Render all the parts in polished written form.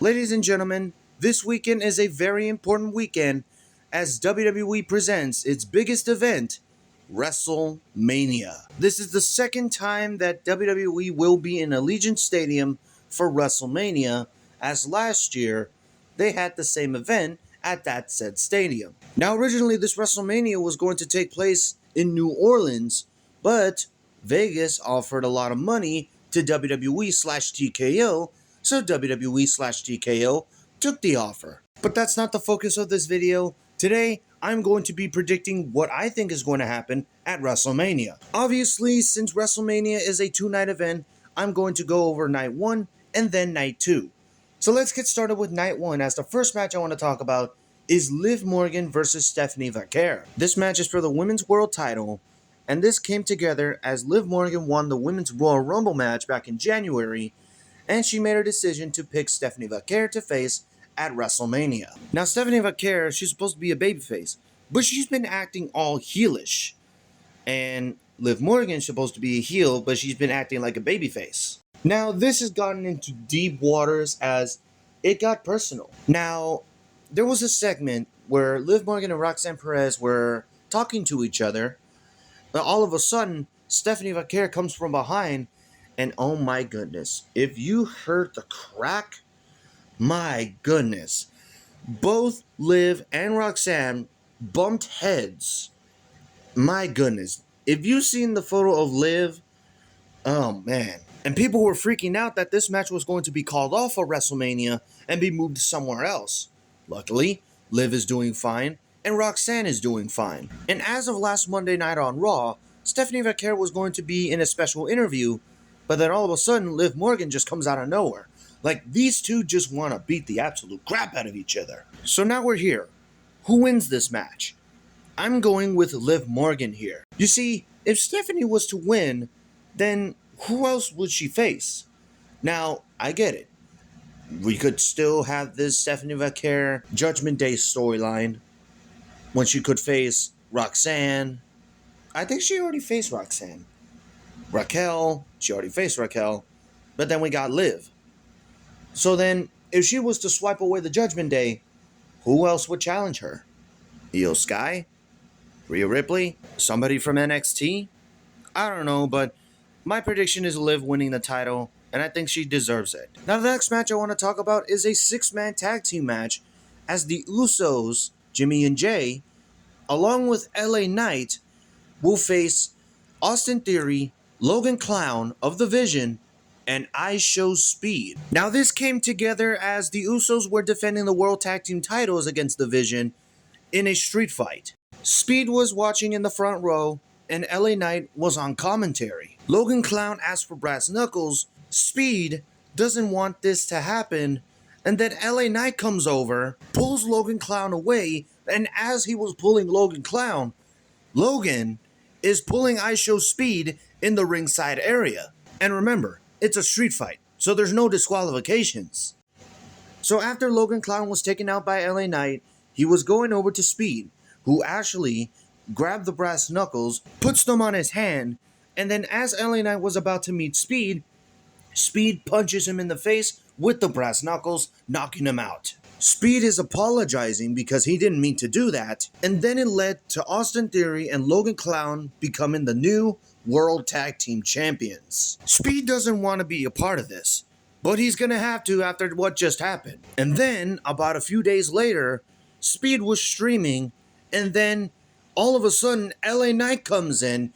Ladies and gentlemen, this weekend is a very important weekend as WWE presents its biggest event, Wrestlemania. This is the second time that WWE will be in Allegiant Stadium for Wrestlemania, as last year they had the same event at that said stadium. Now, originally this Wrestlemania was going to take place in New Orleans, but Vegas offered a lot of money to WWE/TKO, so WWE/TKO took the offer. But that's not the focus of this video. Today, I'm going to be predicting what I think is going to happen at WrestleMania. Obviously, since WrestleMania is a two-night event, I'm going to go over night 1 and then night 2. So let's get started with night 1, as the first match I want to talk about is Liv Morgan versus Stephanie Vaquer. This match is for the Women's World title, and this came together as Liv Morgan won the Women's Royal Rumble match back in January, and she made her decision to pick Stephanie Vaquer to face at WrestleMania. Now, Stephanie Vaquer, she's supposed to be a babyface, but she's been acting all heelish. And Liv Morgan's supposed to be a heel, but she's been acting like a babyface. Now, this has gotten into deep waters as it got personal. Now, there was a segment where Liv Morgan and Roxanne Perez were talking to each other, but all of a sudden, Stephanie Vaquer comes from behind, and oh my goodness, if you heard the crack, my goodness, both Liv and Roxanne bumped heads. My goodness, if you've seen the photo of Liv, oh man. And people were freaking out that this match was going to be called off for WrestleMania and be moved somewhere else. Luckily, Liv is doing fine, and Roxanne is doing fine. And as of last Monday night on Raw, Stephanie Vaquer was going to be in a special interview, but then all of a sudden, Liv Morgan just comes out of nowhere. Like, these two just want to beat the absolute crap out of each other. So now we're here. Who wins this match? I'm going with Liv Morgan here. You see, if Stephanie was to win, then who else would she face? Now, I get it. We could still have this Stephanie Vaquer Judgment Day storyline when she could face Roxanne. I think she already faced Roxanne. Raquel, she already faced Raquel. But then we got Liv. So then, if she was to swipe away the Judgment Day, who else would challenge her? Io Sky? Rhea Ripley? Somebody from NXT? I don't know, but my prediction is Liv winning the title, and I think she deserves it. Now, the next match I want to talk about is a 6-man tag team match, as the Usos, Jimmy and Jay, along with LA Knight, will face Austin Theory, Logan Clown of The Vision, and I Show Speed. Now, this came together as the Usos were defending the World Tag Team titles against The Vision in a street fight. Speed was watching in the front row, and LA Knight was on commentary. Logan Clown asked for brass knuckles. Speed doesn't want this to happen, and then LA Knight comes over, pulls Logan Clown away, and as he was pulling Logan Clown, Logan is pulling I Show Speed in the ringside area. And remember, it's a street fight, so there's no disqualifications. So after Logan Clown was taken out by LA Knight, he was going over to Speed, who actually grabbed the brass knuckles, puts them on his hand, and then as LA Knight was about to meet Speed, Speed punches him in the face with the brass knuckles, knocking him out. Speed is apologizing because he didn't mean to do that, and then it led to Austin Theory and Logan Clown becoming the new World Tag Team Champions. Speed doesn't want to be a part of this, but he's gonna have to after what just happened. And then, about a few days later, Speed was streaming, and then all of a sudden LA Knight comes in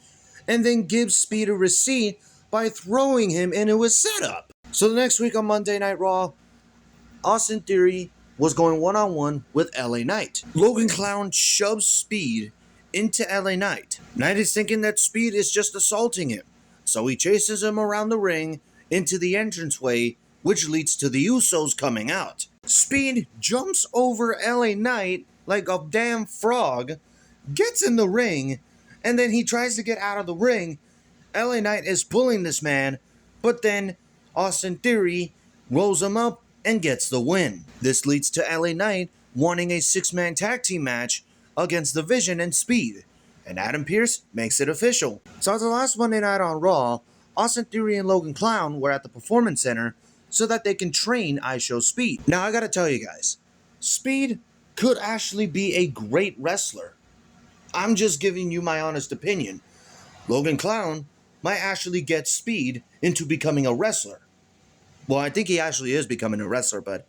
and then gives Speed a receipt by throwing him into his setup. So the next week on Monday Night Raw, Austin Theory was going one-on-one with LA Knight. Logan Clown shoves Speed into LA Knight. Knight is thinking that Speed is just assaulting him, so he chases him around the ring into the entranceway, which leads to the Usos coming out. Speed jumps over LA Knight like a damn frog, gets in the ring, and then he tries to get out of the ring. LA Knight is pulling this man, but then Austin Theory rolls him up and gets the win. This leads to LA Knight wanting a 6-man tag team match against The Vision and Speed, and Adam Pearce makes it official. So the last Monday night on Raw, Austin Theory and Logan Clown were at the Performance Center so that they can train Speed. Now I gotta tell you guys, Speed could actually be a great wrestler. I'm just giving you my honest opinion. Logan Clown might actually get Speed into becoming a wrestler. Well, I think he actually is becoming a wrestler, but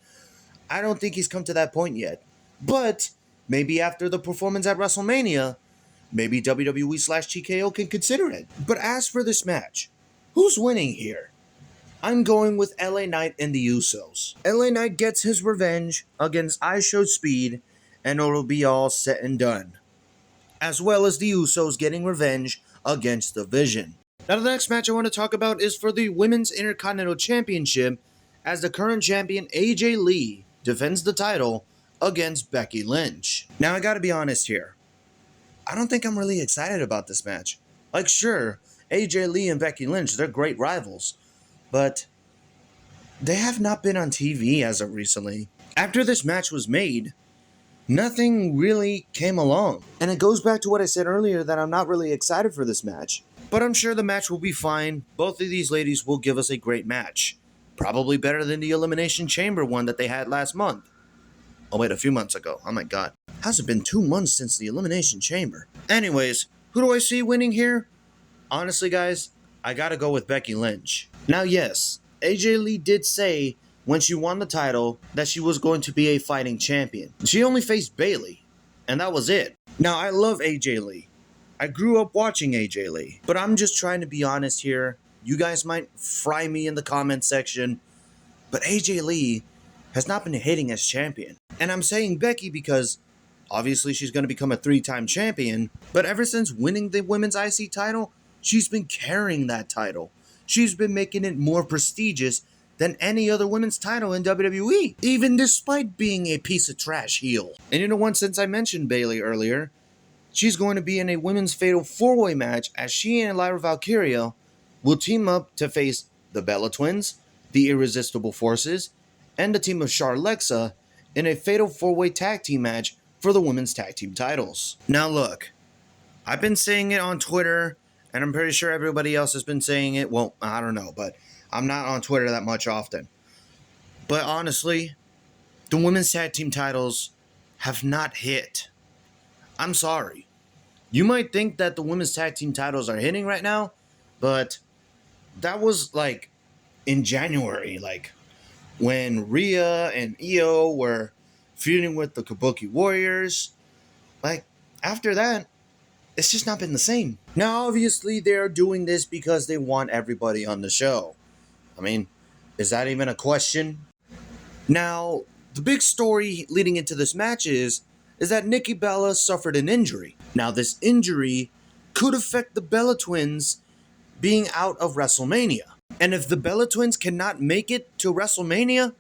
I don't think he's come to that point yet. But maybe after the performance at WrestleMania, maybe WWE/TKO can consider it. But as for this match, who's winning here? I'm going with LA Knight and the Usos. LA Knight gets his revenge against Speed, and it'll be all said and done. As well as the Usos getting revenge against the Vision. Now the next match I want to talk about is for the Women's Intercontinental Championship, as the current champion AJ Lee defends the title against Becky Lynch. Now I gotta be honest here. I don't think I'm really excited about this match. Like, sure, AJ Lee and Becky Lynch, they're great rivals, but they have not been on TV as of recently. After this match was made, nothing really came along. And it goes back to what I said earlier, that I'm not really excited for this match. But I'm sure the match will be fine. Both of these ladies will give us a great match. Probably better than the Elimination Chamber one that they had last month. Oh wait, a few months ago. Oh my god. How's it been 2 months since the Elimination Chamber? Anyways, who do I see winning here? Honestly guys, I gotta go with Becky Lynch. Now yes, AJ Lee did say when she won the title that she was going to be a fighting champion. She only faced Bayley, and that was it. Now I love AJ Lee. I grew up watching AJ Lee, but I'm just trying to be honest here. You guys might fry me in the comment section, but AJ Lee has not been hitting as champion. And I'm saying Becky because obviously she's going to become a 3-time champion, but ever since winning the Women's IC title, she's been carrying that title. She's been making it more prestigious than any other women's title in WWE, even despite being a piece of trash heel. And you know what, since I mentioned Bayley earlier, she's going to be in a women's fatal 4-way match as she and Lyra Valkyria will team up to face the Bella Twins, the Irresistible Forces, and the team of Charlexa in a fatal 4-way tag team match for the women's tag team titles. Now look, I've been saying it on Twitter, and I'm pretty sure everybody else has been saying it. Well, I don't know, but I'm not on Twitter that much often. But honestly, the women's tag team titles have not hit. I'm sorry. You might think that the women's tag team titles are hitting right now, but that was like in January, like when Rhea and Io were feuding with the Kabuki Warriors. Like, after that, it's just not been the same. Now, obviously, they're doing this because they want everybody on the show. I mean, is that even a question? Now, the big story leading into this match is that Nikki Bella suffered an injury. Now, this injury could affect the Bella Twins being out of WrestleMania. And if the Bella Twins cannot make it to WrestleMania,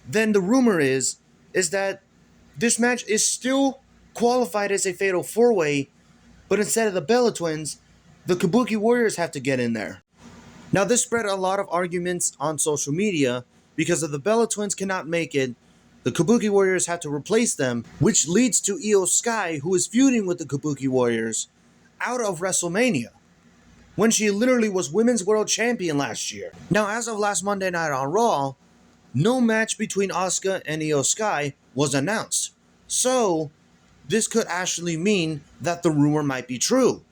then the rumor is that this match is still qualified as a fatal 4-way, but instead of the Bella Twins, the Kabuki Warriors have to get in there. Now, this spread a lot of arguments on social media because if the Bella Twins cannot make it, the Kabuki Warriors have to replace them, which leads to Io Sky, who is feuding with the Kabuki Warriors, out of WrestleMania, when she literally was Women's World Champion last year. Now, as of last Monday night on Raw, no match between Asuka and Io Sky was announced. So, this could actually mean that the rumor might be true.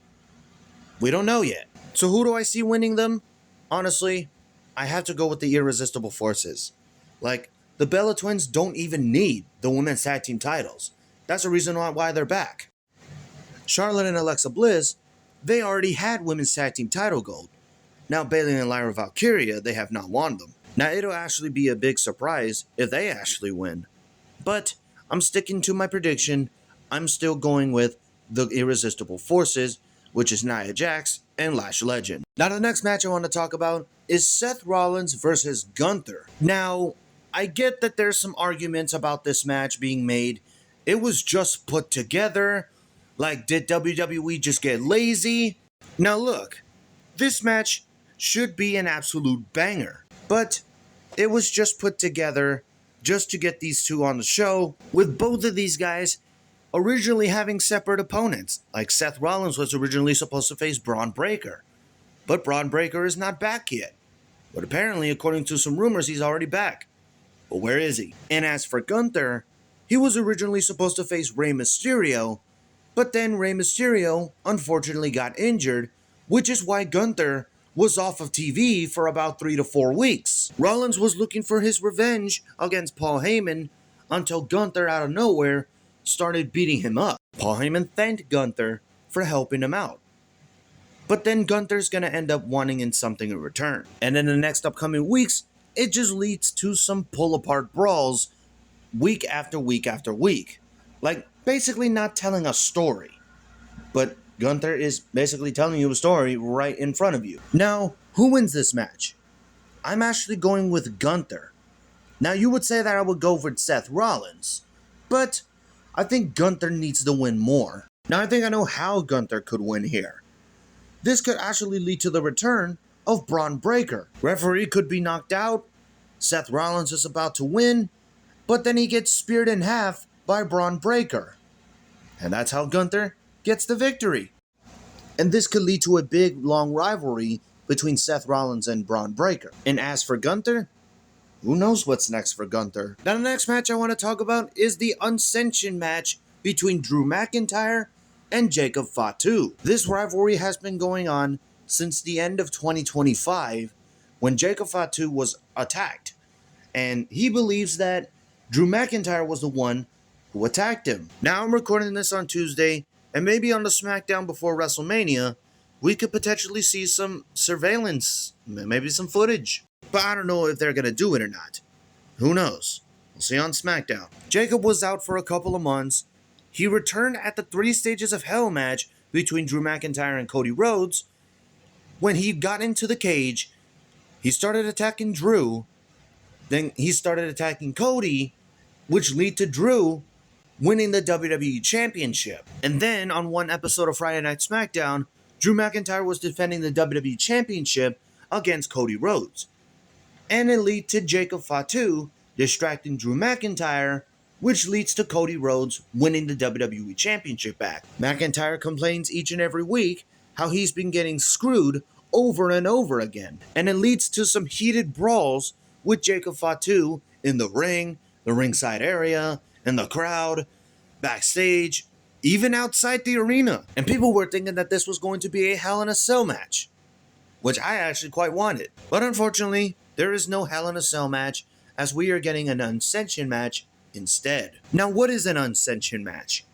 We don't know yet. So who do I see winning them? Honestly, I have to go with the Irresistible Forces. Like, the Bella Twins don't even need the women's tag team titles. That's the reason why they're back. Charlotte and Alexa Bliss, they already had women's tag team title gold. Now Bayley and Lyra Valkyria, they have not won them. Now it'll actually be a big surprise if they actually win. But I'm sticking to my prediction. I'm still going with the Irresistible Forces, which is Nia Jax and Lash Legend. Now the next match I want to talk about is Seth Rollins versus Gunther. Now, I get that there's some arguments about this match being made. It was just put together. Like, did WWE just get lazy? Now look, this match should be an absolute banger, but it was just put together just to get these two on the show, with both of these guys originally having separate opponents. Like, Seth Rollins was originally supposed to face Braun Breaker, but Braun Breaker is not back yet. But apparently, according to some rumors, he's already back. But where is he? And as for Gunther, he was originally supposed to face Rey Mysterio, but then Rey Mysterio unfortunately got injured, which is why Gunther was off of TV for about 3 to 4 weeks. Rollins was looking for his revenge against Paul Heyman until Gunther out of nowhere started beating him up. Paul Heyman thanked Gunther for helping him out. But then Gunther's gonna end up wanting in something in return. And in the next upcoming weeks, it just leads to some pull-apart brawls week after week after week. Like, basically not telling a story. But Gunther is basically telling you a story right in front of you. Now, who wins this match? I'm actually going with Gunther. Now, you would say that I would go with Seth Rollins, but I think Gunther needs to win more. Now, I think I know how Gunther could win here. This could actually lead to the return of Braun Breaker. Referee could be knocked out, Seth Rollins is about to win, but then he gets speared in half by Braun Breaker. And that's how Gunther gets the victory. And this could lead to a big, long rivalry between Seth Rollins and Braun Breaker. And as for Gunther, who knows what's next for Gunther? Now, the next match I want to talk about is the Unsanctioned match between Drew McIntyre and Jacob Fatu. This rivalry has been going on since the end of 2025 when Jacob Fatu was attacked. And he believes that Drew McIntyre was the one who attacked him. Now I'm recording this on Tuesday, and maybe on the SmackDown before WrestleMania, we could potentially see some surveillance, maybe some footage. But I don't know if they're going to do it or not. Who knows? We'll see on SmackDown. Jacob was out for a couple of months. He returned at the 3 Stages of Hell match between Drew McIntyre and Cody Rhodes. When he got into the cage, he started attacking Drew. Then he started attacking Cody, which led to Drew winning the WWE Championship. And then on one episode of Friday Night SmackDown, Drew McIntyre was defending the WWE Championship against Cody Rhodes. And it led to Jacob Fatu distracting Drew McIntyre, which leads to Cody Rhodes winning the WWE Championship back. McIntyre complains each and every week how he's been getting screwed over and over again. And it leads to some heated brawls with Jacob Fatu in the ring, the ringside area, in the crowd, backstage, even outside the arena. And people were thinking that this was going to be a Hell in a Cell match, which I actually quite wanted. But unfortunately, there is no Hell in a Cell match, as we are getting an Unsanctioned match instead. Now, what is an Unsanctioned match?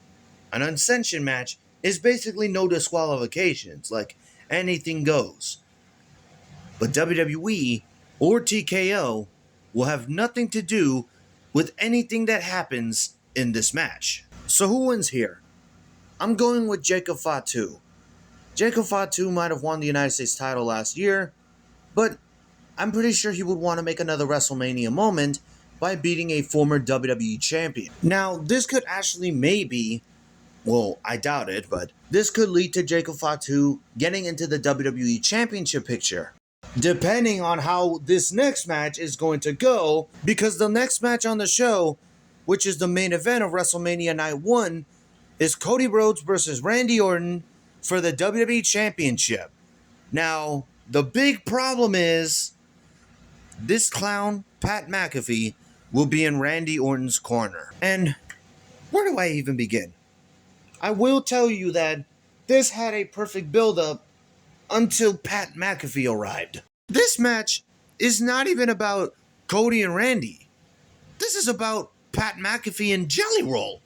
An Unsanctioned match is basically no disqualifications, like anything goes. But WWE or TKO will have nothing to do with anything that happens in this match. So who wins here? I'm going with Jacob Fatu. Jacob Fatu might have won the United States title last year, but I'm pretty sure he would want to make another WrestleMania moment by beating a former WWE champion. Now, this could actually maybe, well, I doubt it, but this could lead to Jacob Fatu getting into the WWE Championship picture, depending on how this next match is going to go, because the next match on the show, which is the main event of WrestleMania Night 1, is Cody Rhodes versus Randy Orton for the WWE Championship. Now, the big problem is this clown, Pat McAfee, will be in Randy Orton's corner. And where do I even begin? I will tell you that this had a perfect build-up until Pat McAfee arrived. This match is not even about Cody and Randy. This is about Pat McAfee and Jelly Roll,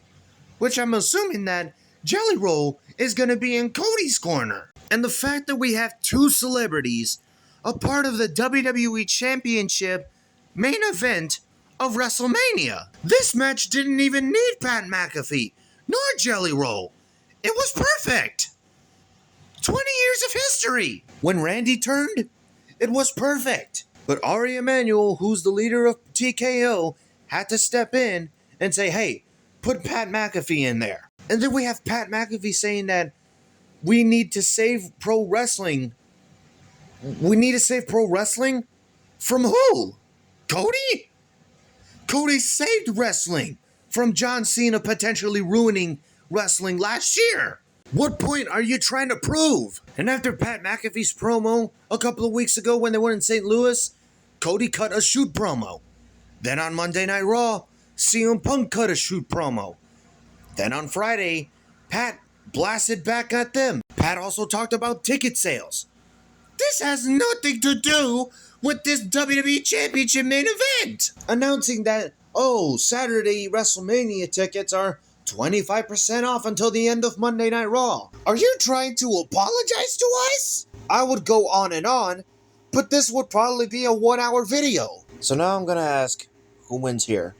which I'm assuming that Jelly Roll is going to be in Cody's corner. And the fact that we have 2 celebrities a part of the WWE Championship main event of WrestleMania. This match didn't even need Pat McAfee nor Jelly Roll. It was perfect. 20 years of history. When Randy turned, it was perfect. But Ari Emanuel, who's the leader of TKO, had to step in and say, hey, put Pat McAfee in there. And then we have Pat McAfee saying that we need to save pro wrestling. We need to save pro wrestling? From who? Cody? Cody saved wrestling from John Cena potentially ruining wrestling last year. What point are you trying to prove? And after Pat McAfee's promo a couple of weeks ago when they were in St. Louis, Cody cut a shoot promo. Then on Monday Night Raw, CM Punk cut a shoot promo. Then on Friday, Pat blasted back at them. Pat also talked about ticket sales. This has nothing to do with this WWE Championship main event. Announcing that, Saturday WrestleMania tickets are 25% off until the end of Monday Night Raw. Are you trying to apologize to us? I would go on, but this would probably be a 1-hour video. So now I'm gonna ask, who wins here?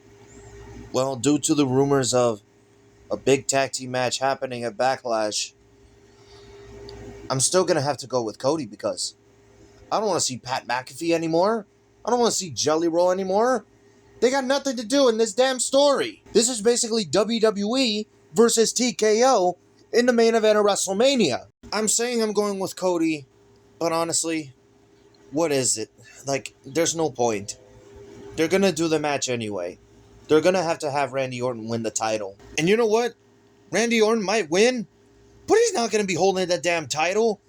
Well, due to the rumors of a big tag team match happening at Backlash, I'm still gonna have to go with Cody because I don't want to see Pat McAfee anymore. I don't want to see Jelly Roll anymore. They got nothing to do in this damn story. This is basically WWE versus TKO in the main event of WrestleMania. I'm saying I'm going with Cody, but honestly, what is it? Like, there's no point. They're gonna do the match anyway. They're gonna have to have Randy Orton win the title. And you know what? Randy Orton might win, but he's not gonna be holding the damn title.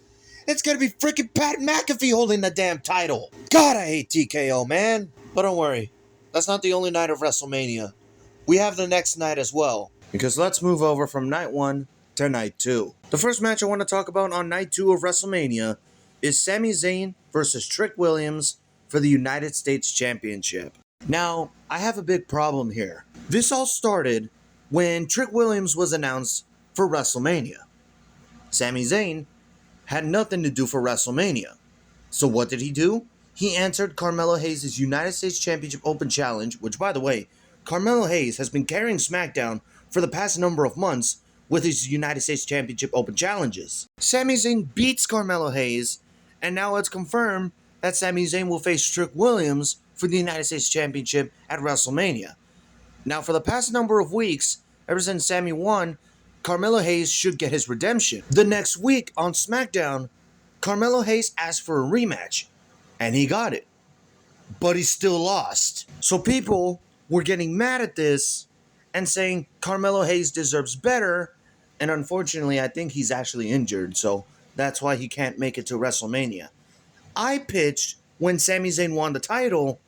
It's gonna be freaking Pat McAfee holding the damn title. God, I hate TKO, man. But don't worry, that's not the only night of WrestleMania. We have the next night as well. Because let's move over from night 1 to night 2. The first match I want to talk about on night 2 of WrestleMania is Sami Zayn versus Trick Williams for the United States Championship. Now, I have a big problem here. This all started when Trick Williams was announced for WrestleMania. Sami Zayn had nothing to do for WrestleMania. So what did he do? He answered Carmelo Hayes' United States Championship Open Challenge, which, by the way, Carmelo Hayes has been carrying SmackDown for the past number of months with his United States Championship Open Challenges. Sami Zayn beats Carmelo Hayes, and now it's confirmed that Sami Zayn will face Trick Williams for the United States Championship at WrestleMania. Now, for the past number of weeks, ever since Sami won, Carmelo Hayes should get his redemption. The next week on SmackDown, Carmelo Hayes asked for a rematch, and he got it. But he still lost. So people were getting mad at this and saying Carmelo Hayes deserves better, and unfortunately, I think he's actually injured, so that's why he can't make it to WrestleMania. I pitched, when Sami Zayn won the title,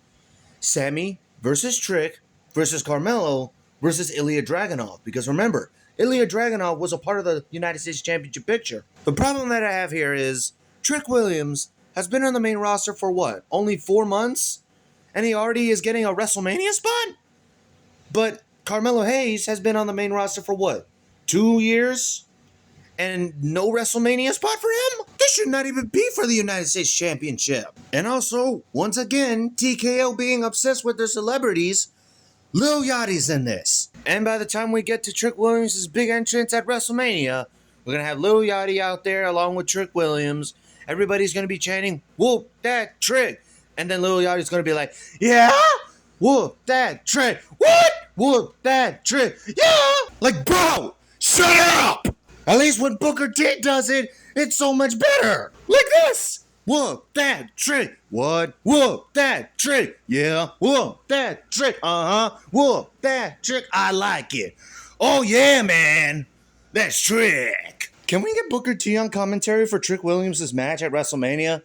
Sami versus Trick versus Carmelo versus Ilya Dragunov. Because remember, Ilya Dragunov was a part of the United States Championship picture. The problem that I have here is Trick Williams has been on the main roster for what? Only 4 months? And he already is getting a WrestleMania spot? But Carmelo Hayes has been on the main roster for what? 2 years? And no WrestleMania spot for him? This should not even be for the United States Championship. And also, once again, TKO being obsessed with their celebrities, Lil Yachty's in this. And by the time we get to Trick Williams' big entrance at WrestleMania, we're going to have Lil Yachty out there along with Trick Williams. Everybody's going to be chanting, "Whoop that Trick." And then Lil Yachty's going to be like, "Yeah? Whoop that Trick. What? Whoop that Trick. Yeah!" Like, bro, shut up! At least when Booker T does it, it's so much better. Like this. Whoop that Trick. What? Whoop that Trick. Yeah. Whoop that Trick. Whoop that Trick. I like it. Oh yeah, man. That's Trick. Can we get Booker T on commentary for Trick Williams' match at WrestleMania?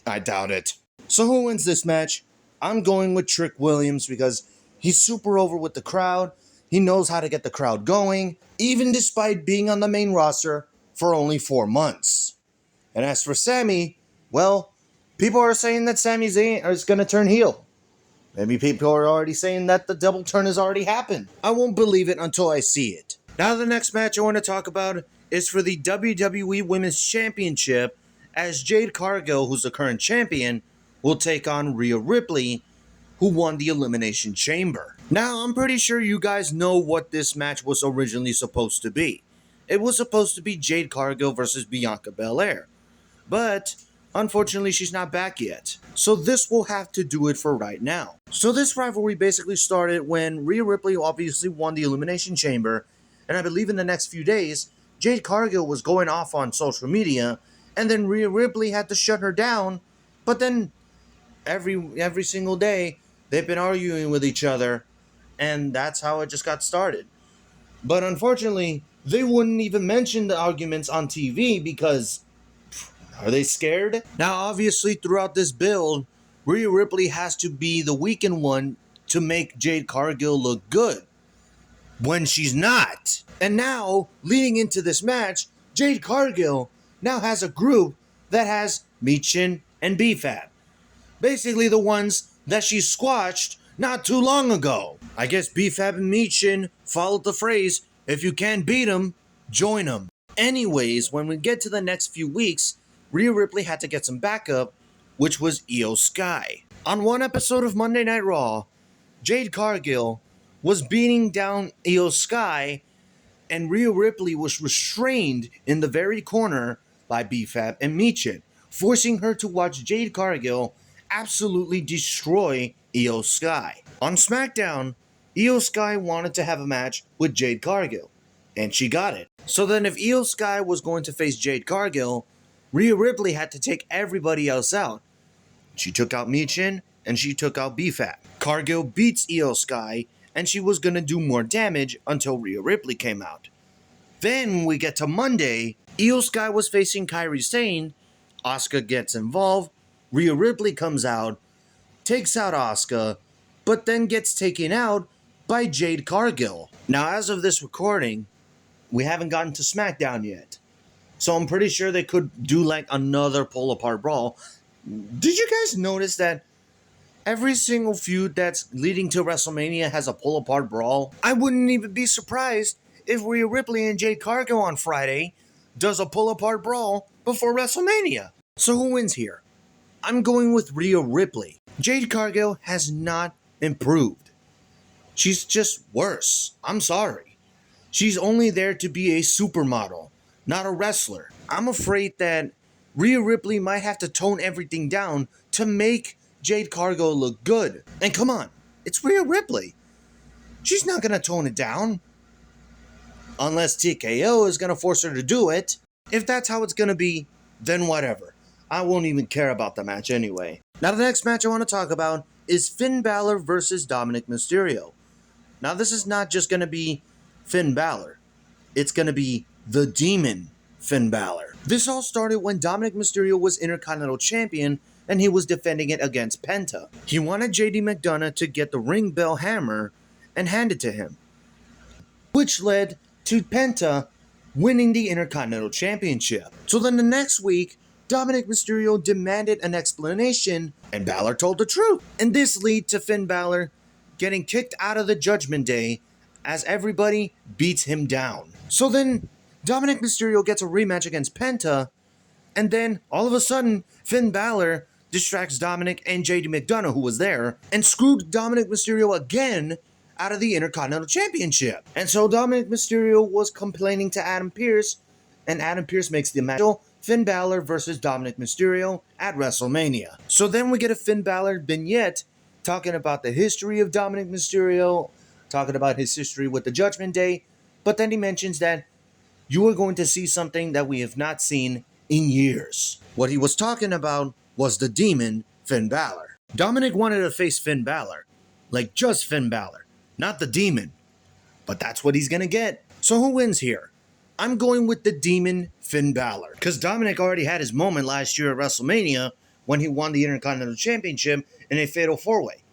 I doubt it. So who wins this match? I'm going with Trick Williams because he's super over with the crowd. He knows how to get the crowd going, even despite being on the main roster for only 4 months. And as for Sami, well, people are saying that Sami Zayn is going to turn heel. Maybe people are already saying that the double turn has already happened. I won't believe it until I see it. Now the next match I want to talk about is for the WWE Women's Championship, as Jade Cargill, who's the current champion, will take on Rhea Ripley, who won the Elimination Chamber. Now, I'm pretty sure you guys know what this match was originally supposed to be. It was supposed to be Jade Cargill versus Bianca Belair. But, unfortunately, she's not back yet. So this will have to do it for right now. So this rivalry basically started when Rhea Ripley obviously won the Elimination Chamber, and I believe in the next few days, Jade Cargill was going off on social media, and then Rhea Ripley had to shut her down, but then every single day, they've been arguing with each other, and that's how it just got started. But unfortunately, they wouldn't even mention the arguments on TV because, are they scared? Now, obviously, throughout this build, Rhea Ripley has to be the weakened one to make Jade Cargill look good when she's not. And now, leading into this match, Jade Cargill now has a group that has Michin and BFAB. Basically the ones that she squashed not too long ago. I guess BFAB and Michin followed the phrase, if you can't beat them, join them. Anyways, when we get to the next few weeks, Rhea Ripley had to get some backup, which was Io Sky. On one episode of Monday Night Raw, Jade Cargill was beating down Io Sky, and Rhea Ripley was restrained in the very corner by BFAB and Michin, forcing her to watch Jade Cargill absolutely destroy Io Sky. On SmackDown, Io Sky wanted to have a match with Jade Cargill, and she got it. So then if Io Sky was going to face Jade Cargill, Rhea Ripley had to take everybody else out. She took out Michin, and she took out BFAB. Cargill beats Io Sky, and she was going to do more damage until Rhea Ripley came out. Then we get to Monday, Io Sky was facing Kairi Sane, Asuka gets involved, Rhea Ripley comes out, takes out Asuka, but then gets taken out by Jade Cargill. Now as of this recording, we haven't gotten to SmackDown yet. So I'm pretty sure they could do like another pull apart brawl. Did you guys notice that every single feud that's leading to WrestleMania has a pull apart brawl? I wouldn't even be surprised if Rhea Ripley and Jade Cargill on Friday does a pull apart brawl before WrestleMania. So who wins here? I'm going with Rhea Ripley. Jade Cargill has not improved. She's just worse. I'm sorry. She's only there to be a supermodel, not a wrestler. I'm afraid that Rhea Ripley might have to tone everything down to make Jade Cargill look good. And come on, it's Rhea Ripley. She's not going to tone it down. Unless TKO is going to force her to do it. If that's how it's going to be, then whatever. I won't even care about the match anyway. Now the next match I want to talk about is Finn Balor versus Dominic Mysterio. Now this is not just going to be Finn Balor. It's going to be the Demon Finn Balor. This all started when Dominic Mysterio was Intercontinental Champion and he was defending it against Penta. He wanted JD McDonough to get the ring bell hammer and hand it to him, which led to Penta winning the Intercontinental Championship. So then the next week, Dominic Mysterio demanded an explanation, and Balor told the truth. And this led to Finn Balor getting kicked out of the Judgment Day as everybody beats him down. So then Dominic Mysterio gets a rematch against Penta, and then all of a sudden, Finn Balor distracts Dominic and JD McDonough, who was there, and screwed Dominic Mysterio again out of the Intercontinental Championship. And so Dominic Mysterio was complaining to Adam Pearce, and Adam Pearce makes the match Finn Balor versus Dominic Mysterio at WrestleMania. So then we get a Finn Balor vignette talking about the history of Dominic Mysterio, talking about his history with the Judgment Day, but then he mentions that you are going to see something that we have not seen in years. What he was talking about was the Demon Finn Balor. Dominic wanted to face Finn Balor, like just Finn Balor, not the Demon. But that's what he's gonna get. So who wins here? I'm going with the Demon Finn Balor, because Dominic already had his moment last year at WrestleMania when he won the Intercontinental Championship in a Fatal 4-Way,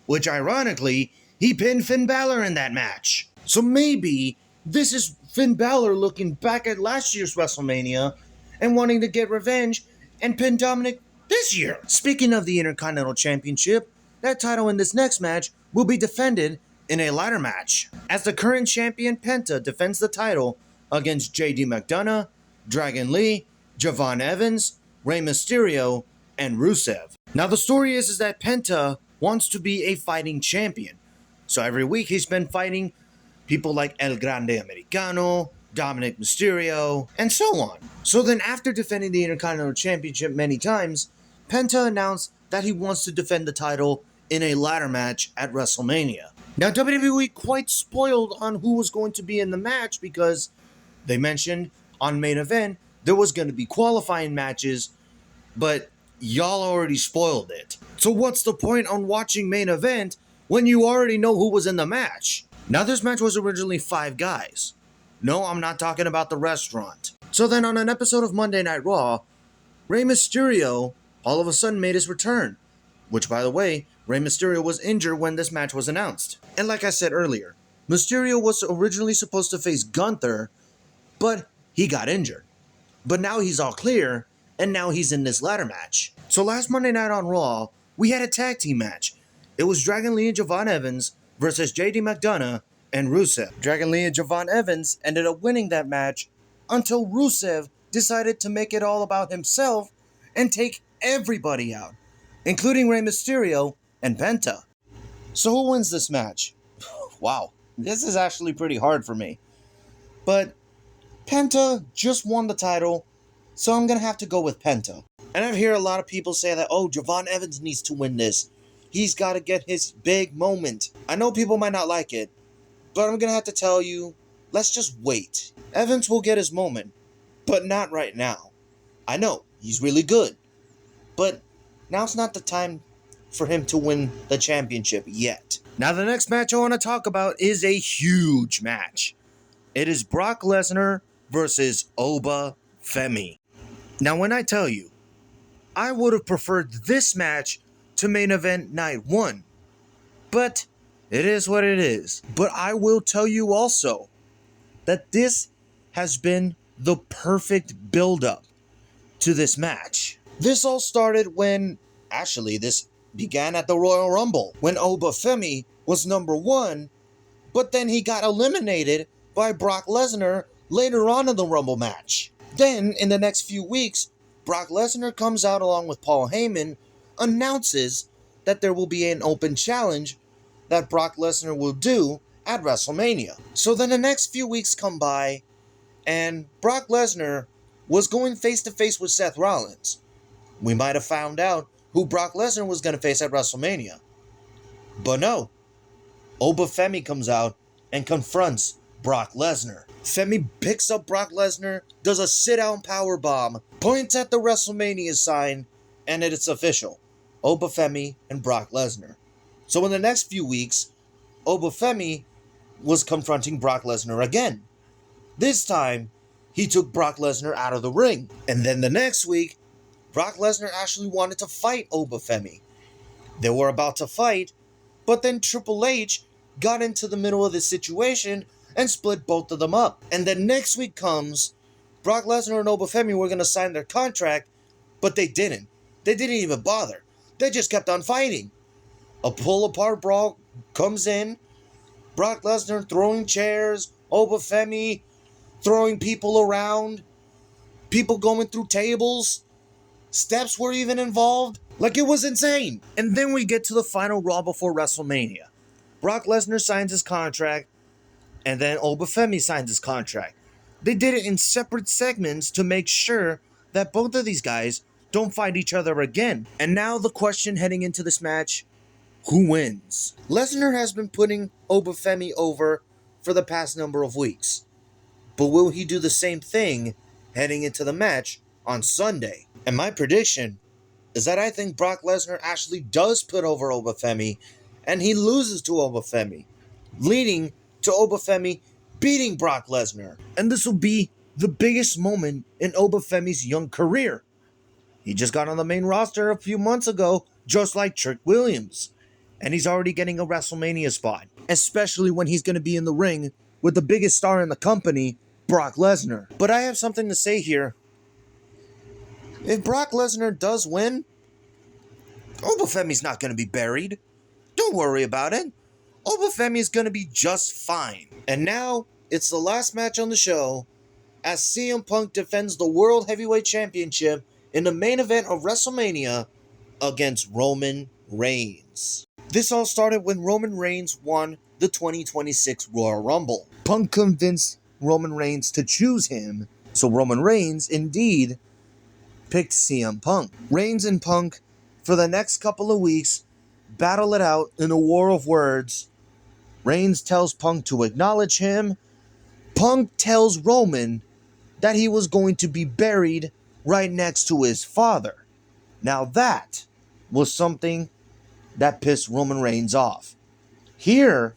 which ironically, he pinned Finn Balor in that match. So maybe this is Finn Balor looking back at last year's WrestleMania and wanting to get revenge and pin Dominic this year. Speaking of the Intercontinental Championship, that title in this next match will be defended in a ladder match, as the current champion Penta defends the title against JD McDonough, Dragon Lee, Javon Evans, Rey Mysterio, and Rusev. Now the story is that Penta wants to be a fighting champion, so every week he's been fighting people like El Grande Americano, Dominic Mysterio, and so on. So then after defending the Intercontinental Championship many times, Penta announced that he wants to defend the title in a ladder match at WrestleMania. Now WWE quite spoiled on who was going to be in the match, because they mentioned on Main Event there was going to be qualifying matches, but y'all already spoiled it. So what's the point on watching Main Event when you already know who was in the match? Now this match was originally 5 guys. No, I'm not talking about the restaurant. So then on an episode of Monday Night Raw, Rey Mysterio all of a sudden made his return. which, by the way, Rey Mysterio was injured when this match was announced. And like I said earlier, Mysterio was originally supposed to face Gunther, but he got injured. But now he's all clear, and now he's in this ladder match. So last Monday night on Raw, we had a tag team match. It was Dragon Lee and Javon Evans versus JD McDonough and Rusev. Dragon Lee and Javon Evans ended up winning that match until Rusev decided to make it all about himself and take everybody out, including Rey Mysterio and Penta. So who wins this match? Wow, this is actually pretty hard for me. But Penta just won the title, so I'm going to have to go with Penta. And I hear a lot of people say that, oh, Javon Evans needs to win this. He's got to get his big moment. I know people might not like it, but I'm going to have to tell you, let's just wait. Evans will get his moment, but not right now. I know, he's really good, but now's not the time for him to win the championship yet. Now the next match I want to talk about is a huge match. It is Brock Lesnar versus Oba Femi. Now when I tell you, I would have preferred this match to main event night 1, but it is what it is. But I will tell you also that this has been the perfect build-up to this match. This all started when, actually this began at the Royal Rumble, when Oba Femi was number 1, but then he got eliminated by Brock Lesnar later on in the Rumble match. Then, in the next few weeks, Brock Lesnar comes out along with Paul Heyman, announces that there will be an open challenge that Brock Lesnar will do at WrestleMania. So then the next few weeks come by, and Brock Lesnar was going face-to-face with Seth Rollins. We might have found out who Brock Lesnar was going to face at WrestleMania. But no, Oba Femi comes out and confronts Brock Lesnar. Femi picks up Brock Lesnar, does a sit-down powerbomb, points at the WrestleMania sign, and it's official. Oba Femi and Brock Lesnar. So in the next few weeks, Oba Femi was confronting Brock Lesnar again. This time, he took Brock Lesnar out of the ring. And then the next week, Brock Lesnar actually wanted to fight Oba Femi. They were about to fight, but then Triple H got into the middle of the situation and split both of them up. And then next week comes, Brock Lesnar and Oba Femi were going to sign their contract, but they didn't. They didn't even bother. They just kept on fighting. A pull-apart brawl comes in, Brock Lesnar throwing chairs, Oba Femi throwing people around, people going through tables, steps were even involved. Like, it was insane. And then we get to the final Raw before WrestleMania. Brock Lesnar signs his contract, and then Oba Femi signs his contract. They did it in separate segments to make sure that both of these guys don't fight each other again. And now the question heading into this match, who wins? Lesnar has been putting Oba Femi over for the past number of weeks. But will he do the same thing heading into the match on Sunday? And my prediction is that I think Brock Lesnar actually does put over Oba Femi, and he loses to Oba Femi, leading to Oba Femi beating Brock Lesnar. And this will be the biggest moment in Oba Femi's young career. He just got on the main roster a few months ago, just like Trick Williams. And he's already getting a WrestleMania spot, especially when he's going to be in the ring with the biggest star in the company, Brock Lesnar. But I have something to say here. If Brock Lesnar does win, Oba Femi's not going to be buried. Don't worry about it. Oba Femi is going to be just fine. And now, it's the last match on the show as CM Punk defends the World Heavyweight Championship in the main event of WrestleMania against Roman Reigns. This all started when Roman Reigns won the 2026 Royal Rumble. Punk convinced Roman Reigns to choose him, so Roman Reigns indeed picked CM Punk. Reigns and Punk, for the next couple of weeks, battle it out in a war of words. Reigns tells Punk to acknowledge him. Punk tells Roman that he was going to be buried right next to his father. Now that was something that pissed Roman Reigns off. Here,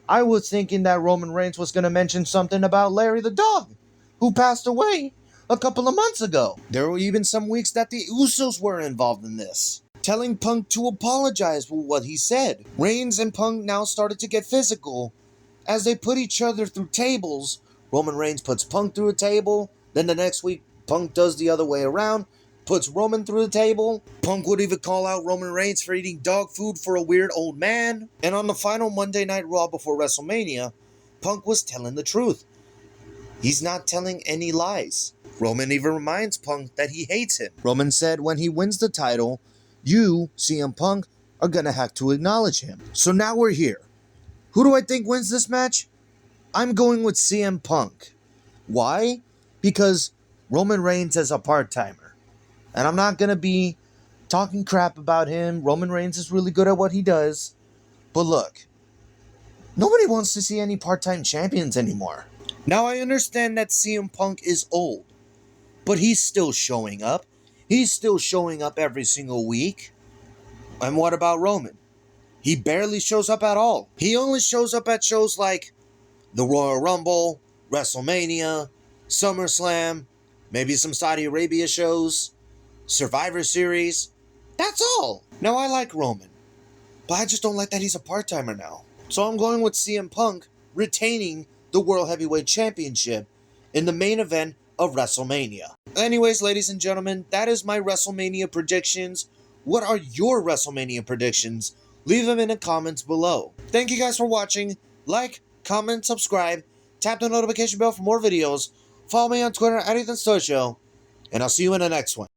I was thinking that Roman Reigns was going to mention something about Larry the Dog, who passed away a couple of months ago. There were even some weeks that the Usos were involved in this. telling Punk to apologize for what he said. Reigns and Punk now started to get physical as they put each other through tables. Roman Reigns puts Punk through a table, then the next week Punk does the other way around, puts Roman through the table. Punk would even call out Roman Reigns for eating dog food for a weird old man. And on the final Monday Night Raw before WrestleMania, Punk was telling the truth. He's not telling any lies. Roman even reminds Punk that he hates him. Roman said when he wins the title, you, CM Punk, are gonna have to acknowledge him. So now we're here. Who do I think wins this match? I'm going with CM Punk. Why? Because Roman Reigns is a part-timer. And I'm not gonna be talking crap about him. Roman Reigns is really good at what he does. But look, nobody wants to see any part-time champions anymore. Now I understand that CM Punk is old, but he's still showing up. He's still showing up every single week. And what about Roman? He barely shows up at all. He only shows up at shows like the Royal Rumble, WrestleMania, SummerSlam, maybe some Saudi Arabia shows, Survivor Series. That's all. Now I like Roman, but I just don't like that he's a part-timer now. So I'm going with CM Punk retaining the World Heavyweight Championship in the main event of WrestleMania. Anyways, ladies and gentlemen, that is my WrestleMania predictions. What are your WrestleMania predictions? Leave them in the comments below. Thank you guys for watching. Like, comment, subscribe, tap the notification bell for more videos. Follow me on Twitter at EthanStoShow, and I'll see you in the next one.